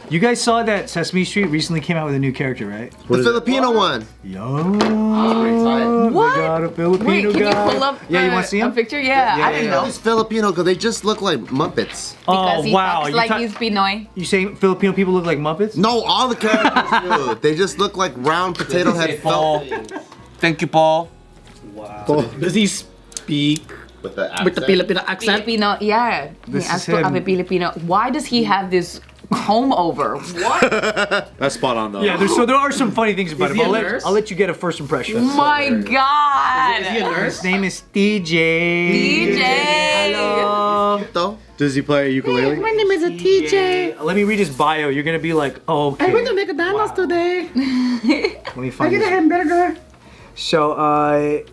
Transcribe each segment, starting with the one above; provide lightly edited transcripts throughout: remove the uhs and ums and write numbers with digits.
You guys saw that Sesame Street recently came out with a new character, right? The Filipino one. Yo. What? We got a Filipino Wait, can you guy. pull up Yeah, you want to see a him? picture? Yeah, I didn't know. He's Filipino because they just look like Muppets. Because Oh, he wow. talks like he's Pinoy. You saying Filipino people look like Muppets? No, all the characters do. They just look like round potato head Paul. things. Thank you, Paul. Does he speak With the with the Filipino accent? Filipino, yeah. This He is has to have a him. Filipino. Why does he have this comb over? What? That's spot on though. Yeah, there are some funny things about Is it, he but a nurse? I'll let you get a first impression. My God. Is he a nurse? His name is DJ. DJ. Hello. Though. Does he play ukulele? My name is a TJ. Let me read his bio. You're gonna be like, oh, okay. I went to McDonald's today. Let me find I get a this. hamburger. So,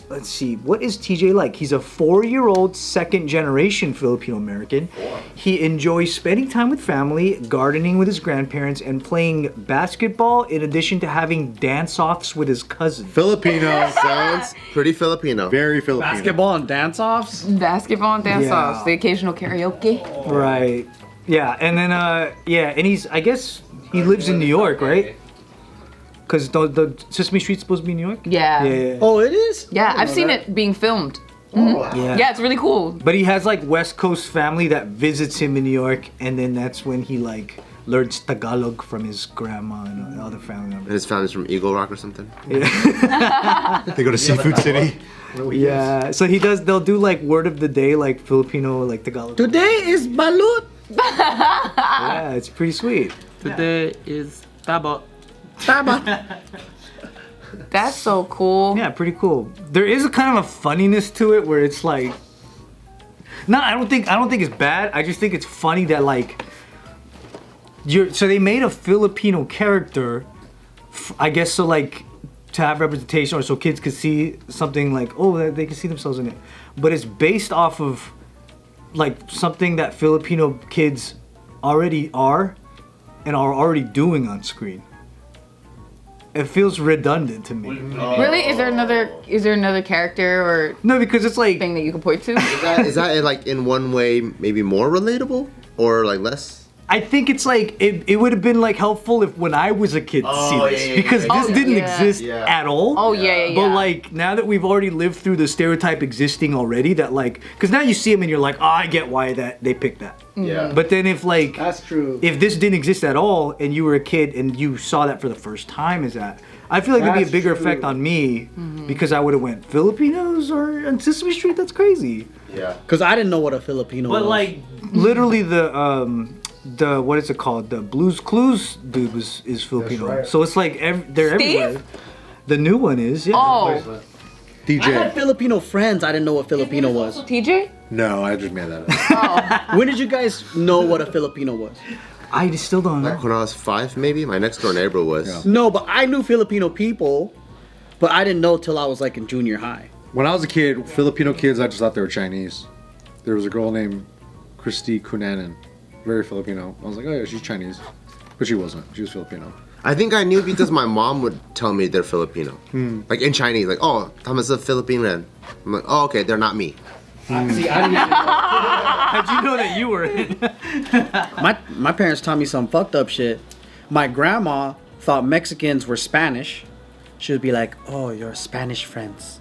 let's see. What is TJ like? He's a 4-year-old second-generation Filipino American. He enjoys spending time with family, gardening with his grandparents, and playing basketball in addition to having dance-offs with his cousins. Filipino. Sounds pretty Filipino. Very Filipino. Basketball and dance-offs? Basketball and dance-offs. Yeah. The occasional karaoke. Right. Yeah, and then, and I guess he lives in New York, right? Because the Sesame Street's supposed to be in New York? Yeah. Yeah. Oh, it is? Yeah, I've seen it being filmed. Yeah, it's really cool. But he has like West Coast family that visits him in New York, and then that's when he like learns Tagalog from his grandma and other family members. And his family's from Eagle Rock or something. They go to Seafood City. Yeah, so they'll do like word of the day, like Filipino, like Tagalog. Today is balut. Yeah, it's pretty sweet. Today is taba. Taba. That's so cool. Yeah, pretty cool. There is a kind of a funniness to it where it's like, I don't think it's bad. I just think it's funny that like, so they made a Filipino character, I guess, so like to have representation or so kids could see something like, oh, they can see themselves in it. But it's based off of like something that Filipino kids already are and are already doing on screen. It feels redundant to me. Really? Is there another character or No, because it's like thing that you can point to? Is that like in one way maybe more relatable or like less? I think it's like it would have been like helpful if when I was a kid to see this because this didn't exist at all. Oh yeah. But like now that we've already lived through the stereotype existing already, that like because now you see them and you're like, oh, I get why that they picked that. Yeah. But then if like That's true. if this didn't exist at all and you were a kid and you saw that for the first time, I feel like there'd be a That's bigger true. effect on me because I would have went Filipinos or on Sesame Street. That's crazy. Yeah. Because I didn't know what a Filipino was. But like literally the what is it called? The Blues Clues dude is Filipino. right. So it's like they're everywhere. The new one is, yeah. Oh, I had DJ. Filipino friends. I didn't know what Filipino was. TJ? No, I just made that up. When did you guys know what a Filipino was? I still don't know. Back when I was 5 maybe, my next door neighbor was. Yeah. No, but I knew Filipino people, but I didn't know till I was like in junior high. When I was a kid, Filipino kids, I just thought they were Chinese. There was a girl named Christy Cunanan, very Filipino. I was like, oh yeah, she's Chinese. But she wasn't. She was Filipino. I think I knew because my mom would tell me they're Filipino. Like in Chinese, like, oh, Thomas is a Filipino. I'm like, oh, okay, they're not me. See, I didn't. How'd you know that you were in? My parents taught me some fucked up shit. My grandma thought Mexicans were Spanish. She would be like, "Oh, you're Spanish friends,"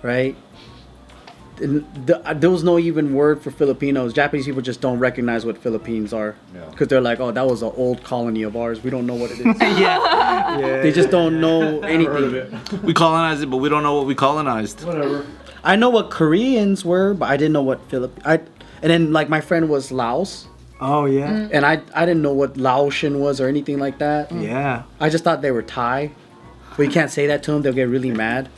right? And there was no even word for Filipinos. Japanese people just don't recognize what Philippines are because they're like, "Oh, that was an old colony of ours. We don't know what it is." yeah. They just don't know anything. We colonized it, but we don't know what we colonized. Whatever. I know what Koreans were, but I didn't know what And then like my friend was Laos, Oh yeah. and I didn't know what Laotian was or anything like that. Yeah. I just thought they were Thai. But you can't say that to them; they'll get really mad.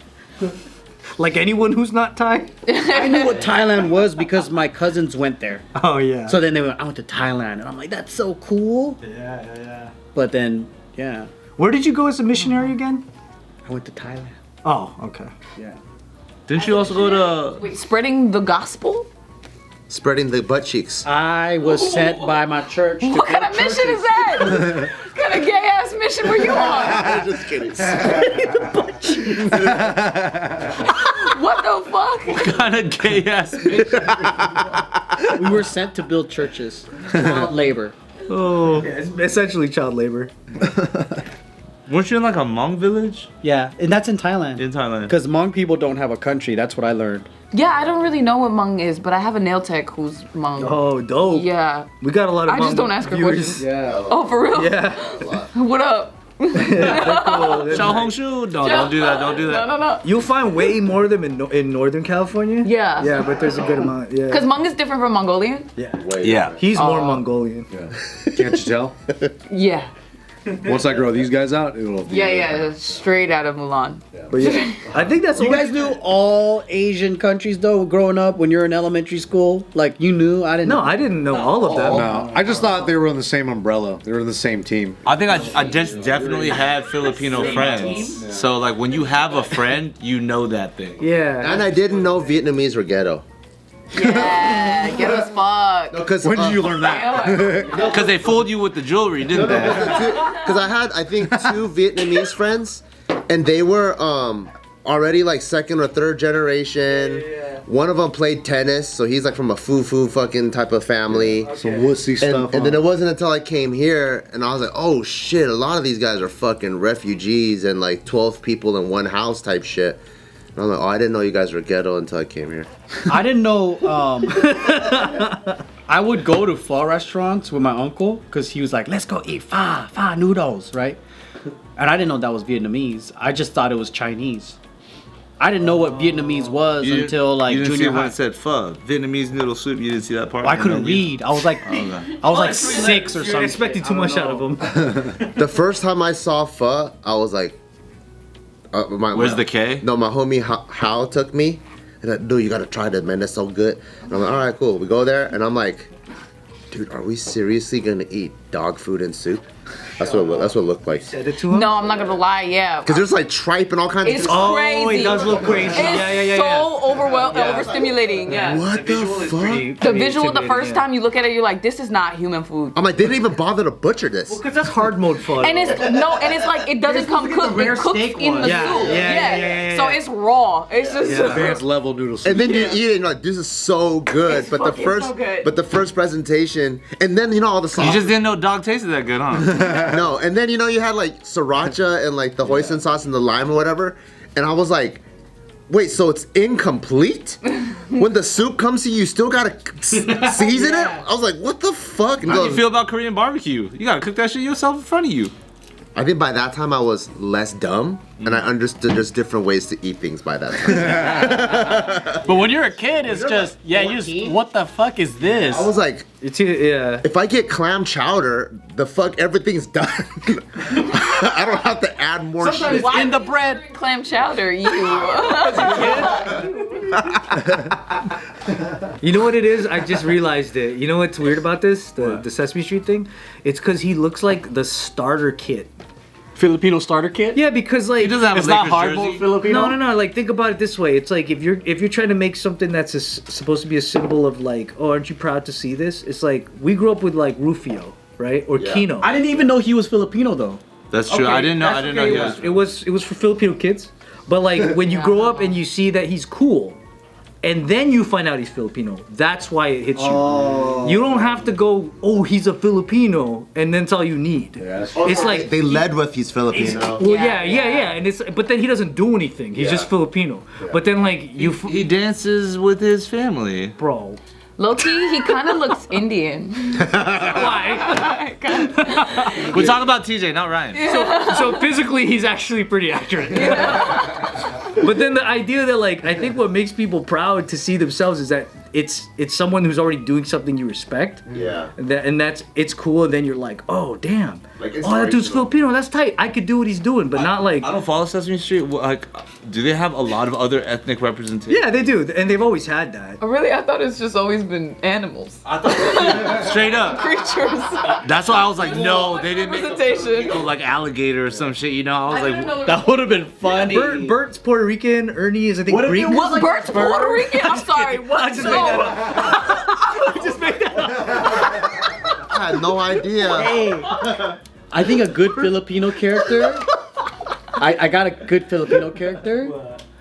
Like anyone who's not Thai? I knew what Thailand was because my cousins went there. Oh yeah. So then they went, I went to Thailand, and I'm like, that's so cool. yeah. But then, yeah, Where did you go as a missionary again? I went to Thailand. Oh, okay. Yeah. Didn't you also go to... Wait, spreading the gospel? Spreading the butt cheeks. I was sent by my church. To What kind of mission is that? What kind of gay ass mission were you on? Just kidding. What the fuck? kind of gay ass bitch? We were sent to build churches, not labor. Oh, yeah, it's essentially child labor. Weren't you in like a Hmong village Yeah, and that's in Thailand. in Thailand? Because Hmong people don't have a country. That's what I learned. Yeah, I don't really know what Hmong is, but I have a nail tech who's Hmong. Oh, dope. Yeah. We got a lot of I just Hmong don't ask her viewers. questions. Yeah. Oh, for real? Yeah. What up? Shao Hong Shu. No, don't do that. Don't do that. No. You'll find way more of them in Northern California. Yeah. Yeah, but there's a good amount. Yeah. Because Hmong is different from Mongolian? Yeah. Wait, Yeah. He's more Mongolian. Can't you tell? Yeah. Once I grow these guys out, it'll be Yeah, straight out of Mulan. But yeah, I think that's You only- guys knew all Asian countries though growing up when you're in elementary school? Like you knew? I didn't No, I didn't know all of them. No, I just thought they were on the same umbrella. They were in the same team. I think I just definitely had Filipino friends. So like when you have a friend, you know that thing. Yeah. And I didn't know Vietnamese were ghetto. Yeah, get as fuck. Because When did you learn that? Because they fooled you with the jewelry, didn't they? Because I had, I think, 2 Vietnamese friends, and they were already like 2nd or 3rd generation. One of them played tennis, so he's like from a foo-foo fucking type of family. Some wussy stuff. And then it wasn't until I came here and I was like, oh shit, a lot of these guys are fucking refugees and like 12 people in one house type shit. And I'm like, oh, I didn't know you guys were ghetto until I came here. I didn't know. I would go to pho restaurants with my uncle because he was like, "Let's go eat pho noodles," right? And I didn't know that was Vietnamese. I just thought it was Chinese. I didn't know what Vietnamese was You until like you didn't junior see when high. it said pho, Vietnamese noodle soup. You didn't see that part. I couldn't read. I was like, I was like 6 or You're something. expecting too much out of them. The first time I saw pho, I was like, Where's the K? No, my homie Hao took me. And like, dude, you gotta try this, man. That's so good. And I'm like, all right, cool. We go there, and I'm like, dude, are we seriously gonna eat dog food and soup? That's what it looked like. Said it to him. No, I'm not gonna lie, yeah. Because there's like tripe and all kinds It's of. Oh, crazy. it does look crazy. It's Yeah. so overstimulating, yeah. What the fuck? The visual, the first time you look at it, you're like, this is not human food. I'm like, they didn't even bother to butcher this. Because that's hard mode fun. And it's like it doesn't come cooked. rare It cooks steak in the one. Yeah, soup. yeah. So it's raw. It's just Advanced level noodle soup. And then you eat it and you're like, this is so good. It's But the fucking first, so good. but the first presentation, and then all the sauce. You just didn't know dog tasted that good, huh? No, and then you had like sriracha and like the hoisin sauce and the lime or whatever, and I was like, wait, so it's incomplete? When the soup comes to you, you still gotta season it? I was like, what the fuck? And How do you goes- feel about Korean barbecue? You gotta cook that shit yourself in front of you. I think by that time I was less dumb, and I understood there's different ways to eat things by that time. But when you're a kid, it's just you just what the fuck is this? I was like, It's yeah. if I get clam chowder, the fuck everything's done. I don't have to add more shit. Why in the are you bread. ordering clam chowder. You. You know what it is? I just realized it. You know what's weird about this? The Sesame Street thing? It's because he looks like the starter kit. Filipino starter kit? Yeah, because like He doesn't have It's a not Lakers hardball jersey. Filipino. no. Like think about it this way. It's like if you're trying to make something that's supposed to be a symbol of like, oh, aren't you proud to see this? It's like we grew up with like Rufio, right, or Kino. I didn't even know he was Filipino though. That's true. I didn't know. That's I didn't know okay. he was. It was for Filipino kids. But like when you grow up and you see that he's cool, and then you find out he's Filipino, that's why it hits you. You don't have to go, oh, he's a Filipino, and that's all you need. It's like They led with he's Filipino. well, yeah, and it's but then he doesn't do anything. He's just Filipino. But then like He dances with his family. bro, Low-key, he kind of looks Indian. why? We're talking about TJ, not Ryan. So physically, he's actually pretty accurate. But then the idea that like I think what makes people proud to see themselves is that it's someone who's already doing something you respect. Yeah. And that's it's cool. And then you're like, oh damn, Like, oh that dude's inspirational. Filipino. That's tight. I could do what he's doing, but not like. I don't follow Sesame Street. Like, do they have a lot of other ethnic representation? Yeah, they do, and they've always had that. Oh, really? I thought it's just always been animals. Straight up. Creatures. That's why I was like, no, they didn't make Representation. like alligator or some shit. You know, I was like, That would have been funny. Bert's Puerto Rican. Ernie is I think What if Greek. it was like Bert's Puerto Rican? I'm sorry. What? I just made that up. I just made that up. I had no idea. Hey, I think a good Filipino character. I got a good Filipino character.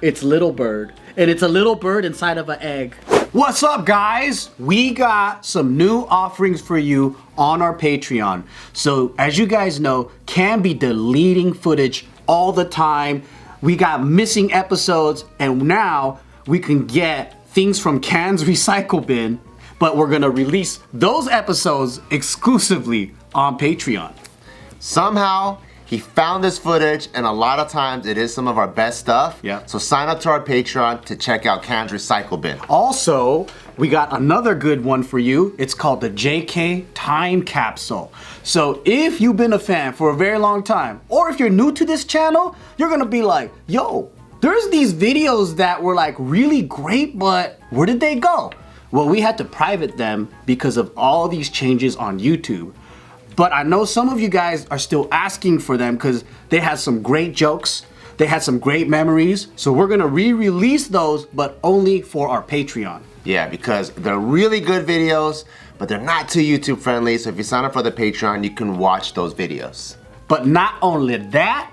It's Little Bird, and it's a little bird inside of an egg. What's up, guys? We got some new offerings for you on our Patreon. So, as you guys know, Can be deleting footage all the time. We got missing episodes, and now we can get things from Can's recycle bin, but we're gonna release those episodes exclusively on Patreon. Somehow, he found this footage, and a lot of times it is some of our best stuff. Yeah. So sign up to our Patreon to check out Can's recycle bin. Also, we got another good one for you. It's called the JK Time Capsule. So if you've been a fan for a very long time, or if you're new to this channel, you're gonna be like, yo, there's these videos that were like really great, but where did they go? Well, we had to private them because of all these changes on YouTube. But I know some of you guys are still asking for them because they had some great jokes. They had some great memories. So we're gonna re-release those, but only for our Patreon. Yeah, because they're really good videos, but they're not too YouTube friendly. So if you sign up for the Patreon, you can watch those videos. But not only that,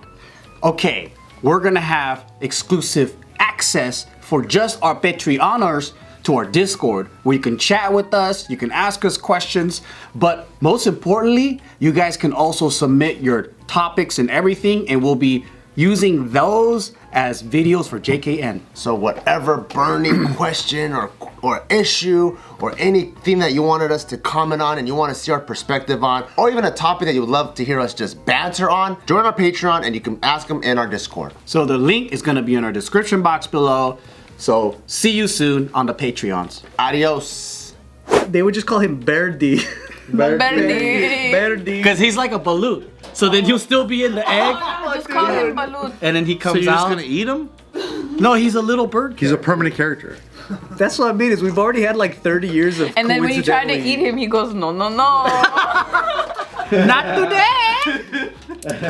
okay, we're gonna have exclusive access for just our Patreoners to our Discord, where you can chat with us, you can ask us questions, but most importantly, you guys can also submit your topics and everything, and we'll be using those as videos for JKN. So whatever burning question or issue or anything that you wanted us to comment on and you want to see our perspective on, or even a topic that you would love to hear us just banter on, join our Patreon and you can ask them in our Discord. So the link is gonna be in our description box below. So see you soon on the Patreons. Adios. They would just call him Berdi. Bernie. Berdi. Because he's like a balut. So then he'll still be in the egg, Just call him Balut. and then he So comes you're just out. gonna eat them? No, he's a little bird. He's a permanent character. That's what I mean. Is we've already had like 30 years of. And then when you try to coincidentally- eat him, he goes, no, no, no. Not today.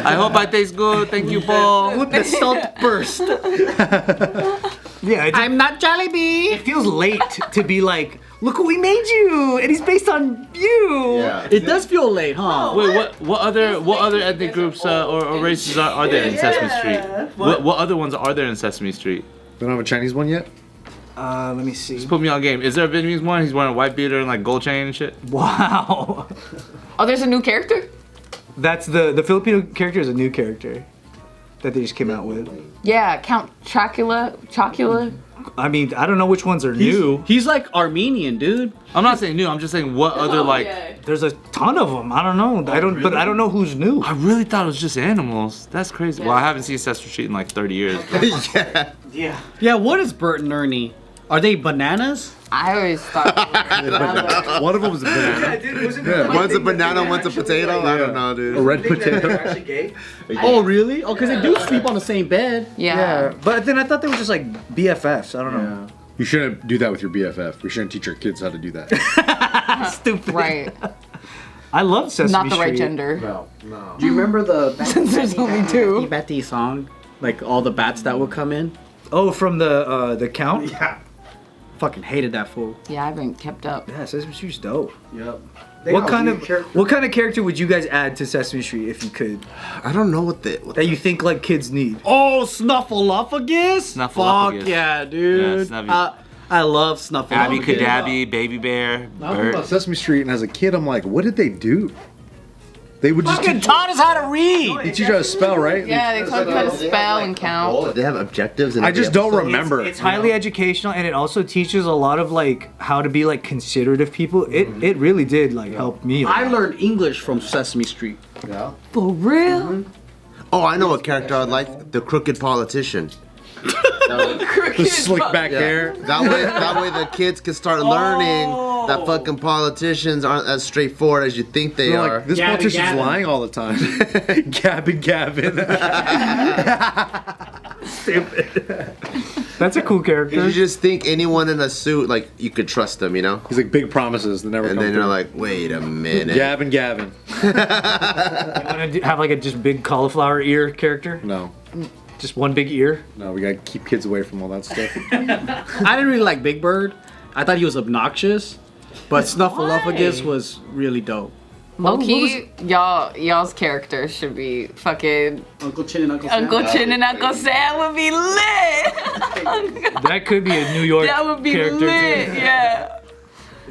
I hope I taste good. Thank you, Paul. with the salt burst. Yeah, I'm not Jollibee. it feels late to be like, look what we made you, and he's based on you. It does feel late, huh? Wait, what other ethnic groups or races are there in Sesame Street? What other ones are there in Sesame Street? They don't have a Chinese one yet? Let me see. Put me on game. Is there a Vietnamese one? He's wearing a white beater and like gold chain and shit. Wow. Oh, there's a new character? That's the Filipino character is a new character that they just came out with. Yeah, Count Chocula. I mean, I don't know which ones are new. He's like Armenian, dude. I'm not saying new. I'm just saying what other like. There's a ton of them. I don't know. But I don't know who's new. I really thought it was just animals. That's crazy. Well, I haven't seen Sesame Street in like 30 years. Yeah. Yeah, what is Bert and Ernie? Are they bananas? I always thought they were One of them was a banana. Dude, One's a banana, one's a potato. I don't know, A dude. red potato. actually gay. Oh, really? Oh, because they do sleep on the same bed. Yeah. But then I thought they were just like BFFs. I don't know. You shouldn't do that with your BFF. We shouldn't teach our kids how to do that. Stupid. Right. I love Sesame Not the right Street. gender. Do you remember the Since there's only two. Betty song? Like all the bats that would come in? Oh, from the Count? Yeah. Fucking hated that fool. Yeah, I haven't kept up. Yeah, Sesame Street's dope. Yep. What kind of character would you guys add to Sesame Street if you could? I don't know what That you think like kids need? Oh, Snuffleupagus? Snuffleupagus. Fuck yeah, dude. Yeah, Snuffy. I love Snuffleupagus. Abby Cadabby, Baby Bear, I think about Bert. Sesame Street, and as a kid, I'm like, what did they do? They would just Fucking taught us how to read. teach you how to spell, right? Yeah, they taught you how to spell and count. They have objectives and I just don't remember. It's highly educational, and it also teaches a lot of like how to be like considerate of people. It really did like help me. I learned English from Sesame Street. Yeah. For real? Oh, I know what character I'd like. The crooked politician. The slick back hair. That way the kids can start learning that fucking politicians aren't as straightforward as you think they They're are. like, this Gavin, politician's Gavin. lying all the time. Gavin. That's a cool character. You just think anyone in a suit, like, you could trust them, you know? He's like big promises that never And come then you're through. like, wait a minute. Gavin. You want to have like a just big cauliflower ear character? No, Just one big ear? we gotta keep kids away from all that stuff. I didn't really like Big Bird. I thought he was obnoxious, but Snuffleupagus was really dope. Low What key, y'all's characters should be fucking Uncle Chin and Uncle Sam. Uncle Chin and Uncle Sam would be lit. That could be a New York That would be character lit. too. Yeah.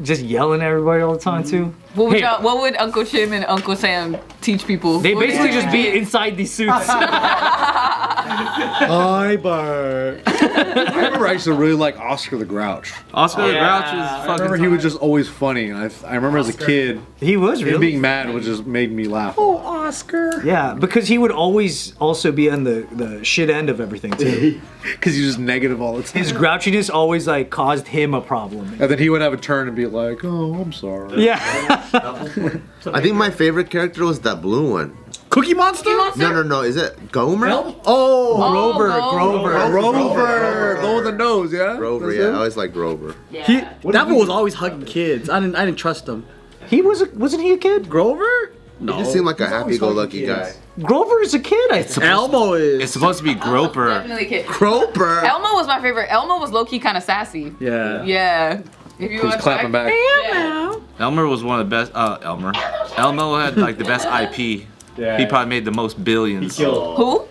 Just yelling at everybody all the time too. What would Uncle Jim and Uncle Sam teach people? They What would basically they just be inside these suits. Hi, Bart. I remember I used to really like Oscar the Grouch. Oscar the Grouch is I fucking. remember he was just always funny. And I remember as a kid, He was him really. being mad was just made me laugh. Oh, Oscar. Yeah, because he would always also be on the shit end of everything too. Because he's just negative all the time. His grouchiness always like caused him a problem. And then he would have a turn and be like, "Oh, I'm sorry." Yeah. I think my favorite character was that blue one. Cookie Monster? No. Is it Gomer? Oh, Grover. Rover, the one with the nose, yeah. Grover, yeah. I always like Grover. that one was always hugging kids. I didn't trust him. He wasn't he a kid? Grover? He No. just seemed like a happy-go-lucky guy. Grover is a kid, I think. Elmo is. It's supposed to be Groper. Definitely kid. Grover. Elmo was my favorite. Elmo was low key kind of sassy. Yeah. Yeah. If you He was watch clapping back. Yeah. Elmer was one of the best. Elmo had like the best IP. Yeah. He probably made the most billions. Who?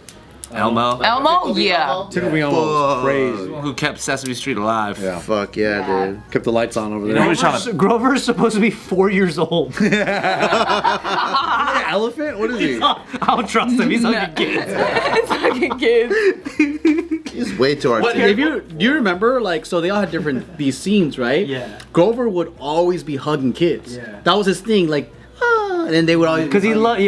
Elmo, Elmo? Yeah. Tickle me almost crazy. who kept Sesame Street alive. Yeah. Fuck yeah, dude. Kept the lights on over You there. know, we're trying to. Grover's supposed to be 4 years old. Elephant? What is he? I don't trust him. He's like a kid. It's fucking kids. He's way too But artistic. do you remember, like, so they all had different, these scenes, right? Yeah. Grover would always be hugging kids. Yeah. That was his thing, like, and then they would always. Because he loved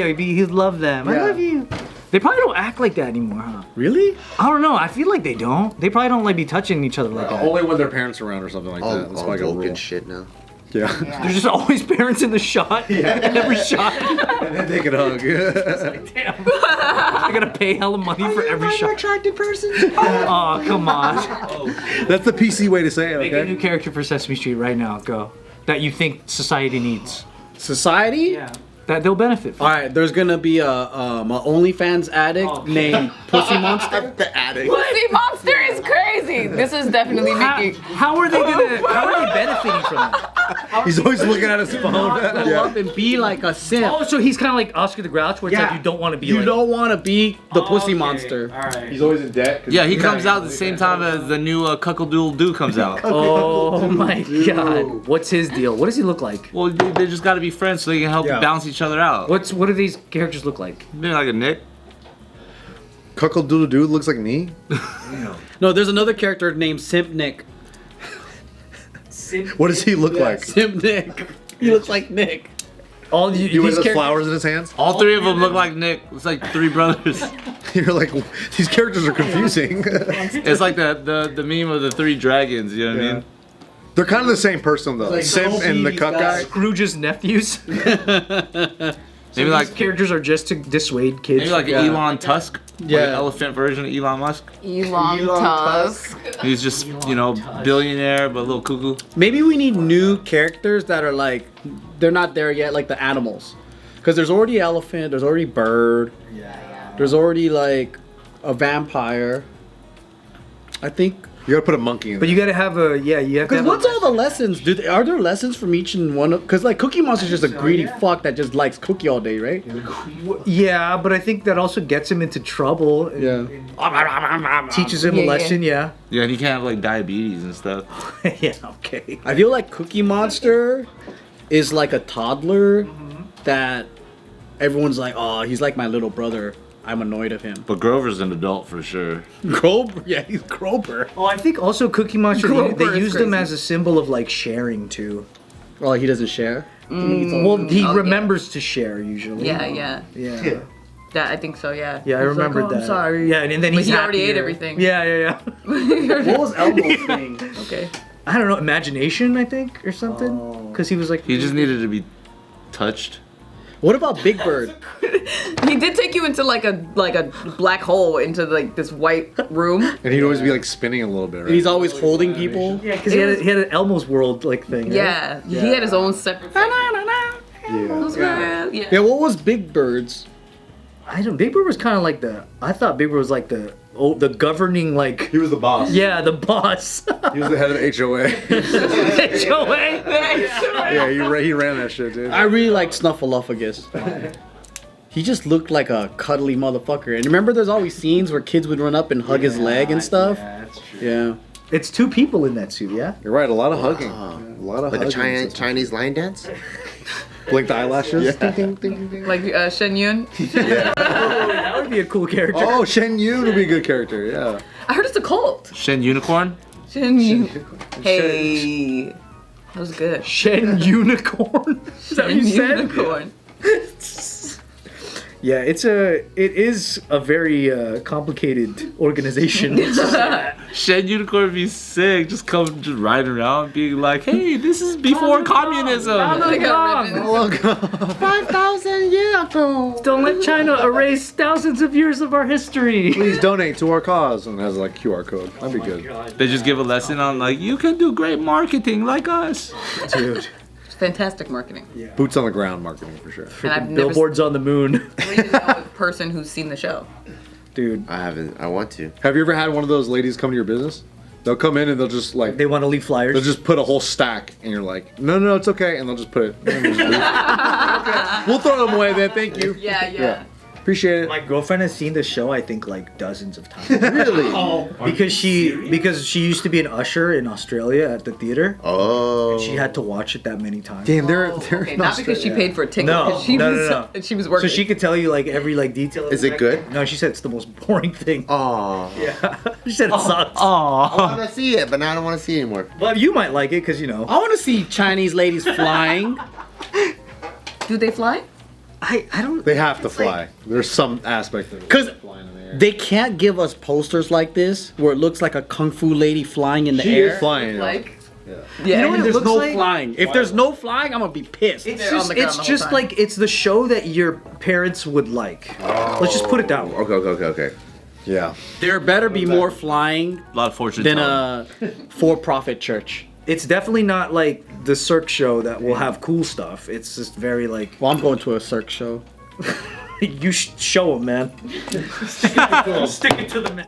them. I Yeah. love you. They probably don't act like that anymore, huh? Really? I don't know. I feel like they don't. They probably don't like be touching each other like that. Only when their parents are around or something like that. That's All like a woke rule. and shit now. Yeah. There's just always parents in the shot. Yeah. Every shot. And then they can hug. Damn. I gotta pay hella money for every shot. attracted person? Oh, come on. That's the PC way to say it, Make a okay? new character for Sesame Street right now. Go. That you think society needs. Society? Yeah. That they'll benefit from. All right, there's gonna be a OnlyFans addict named Pussy Monster. The addict. Pussy Monster is crazy. This is definitely making. How are they benefiting from that? He's always looking at his phone. Go up and be like a simp. Oh, so he's kind of like Oscar the Grouch, where it's like you don't want to be You like. don't want to be the Pussy Monster. All right. He's always in debt. Yeah, he comes out at the same time as the new Cuckle-Doodle-Doo comes out. Oh my God! What's his deal? What does he look like? Well, they just got to be friends so they can help Yeah. balance each other out. What do these characters look like? Maybe like a Nick. Cuckle Doodle Doo looks like me. No, there's another character named Simp Nick. What does he look like? Simp Nick. He looks like Nick. All He these wears the characters. flowers in his hands. All three of them look like Nick. It's like three brothers. You're like, these characters are confusing. It's like the meme of the three dragons. You know what I mean? They're kind of the same person though. Simp and the cuck guy. Scrooge's nephews. Maybe like These characters are just to dissuade kids. maybe like an Elon Tusk. Yeah. Like an elephant version of Elon Musk. Elon Tusk. He's just billionaire but a little cuckoo. Maybe we need new characters that are like, they're not there yet, like the animals. Because there's already elephant, there's already bird, there's already like a vampire. I think. You gotta put a monkey in But there. you gotta have a you have to Because have what's all the lessons? Are there lessons from each and one? Because like Cookie Monster's just a greedy fuck that just likes cookie all day, right? Yeah, but I think that also gets him into trouble. And teaches him a Yeah, yeah. lesson. Yeah. Yeah, and he can have like diabetes and stuff. Yeah. Okay. I feel like Cookie Monster is like a toddler that everyone's like, oh, he's like my little brother. I'm annoyed of him. But Grover's an adult for sure. Grover, yeah, he's Grover. Oh, I think also Cookie Monster. Grover They is used him crazy. as a symbol of like sharing too. Oh, he doesn't share. Well, he Oh, yeah. remembers to share usually. Yeah. Yeah. That I think so. Yeah. Yeah, I He's like, remembered "Oh, that. I'm sorry. Yeah, and then But he's he already happier. ate everything. Yeah. What was Elmo's thing? Okay. I don't know, imagination, I think, or something. Because he was like. He just needed to be touched. What about Big Bird? He did take you into like a black hole into like this white room. And he'd always be like spinning a little bit, right? And he's always holding people. Yeah, because he had an Elmo's World like thing. Right? Yeah. He had his own separate. Yeah. Yeah. Yeah, what was Big Bird's? I don't. Big Bird was kind of like the. I thought Big Bird was like the governing like. He was the boss. Yeah, the boss. He was the head of HOA. HOA. Yeah, he ran that shit, dude. I really liked Snuffleupagus. He just looked like a cuddly motherfucker. And remember, there's always scenes where kids would run up and hug his leg and stuff. Yeah, that's true. Yeah. It's 2 people in that suit, yeah? You're right. A lot of hugging. A lot of Like a hugging. Chinese line dance? Blinked eyelashes. Yeah. Ding, ding, ding, ding. Like Shen Yun. That would be a cool character. Oh, Shen Yun would be a good character. Yeah. I heard it's a cult. Shen Unicorn. Shen Yun. Hey. That was good. Shen Unicorn. Is that what you said? Unicorn. Yeah, it is a very complicated organization. Shen Unicorn would be sick. Just come just riding around being like, hey, this is before communism. They got ribbons. 5,000 years ago. Don't let China erase thousands of years of our history. Please donate to our cause, and it has like QR code. That'd be good. They just give a lesson on like, you can do great marketing like us. Dude. Fantastic marketing. Boots on the ground marketing for sure. And I've never Billboards on the moon. I don't even know a person who's seen the show. Dude. I haven't. I want to. Have you ever had one of those ladies come to your business? They'll come in and they'll just like They want to leave flyers. they'll just put a whole stack, and you're like, no, it's okay, and they'll just put it. And they'll just leave. Okay. We'll throw them away then. Thank you. Yeah. Appreciate it. My girlfriend has seen the show, I think, like dozens of times. Really? because she used to be an usher in Australia at the theater. Oh. She had to watch it that many times. Damn, they're Okay, in not because she Australia. paid for a ticket. No, because she no, was, no. She was working. So she could tell you like every like detail. Is it good? No, she said it's the most boring thing. Oh. Yeah, she said it sucks. I want to see it, but now I don't want to see it anymore. But you might like it because you know. I want to see Chinese ladies flying. Do they fly? I don't. They have to fly. There's some aspect of it. 'Cause flying in the air. They can't give us posters like this where it looks like a kung fu lady flying in the She air. is flying. Like, Yeah. yeah. You know what And it there's looks no like? flying. If there's no flying, I'm gonna be pissed. It's They're on just the ground it's the whole just time. like it's the show that your parents would like. Let's just put it that way. Okay. Yeah. There better be more flying A lot of fortune than telling. a for-profit church. It's definitely not like the Cirque show that will have cool stuff. It's just very like Well, I'm going to a Cirque show. you show them, man. Stick it to the man.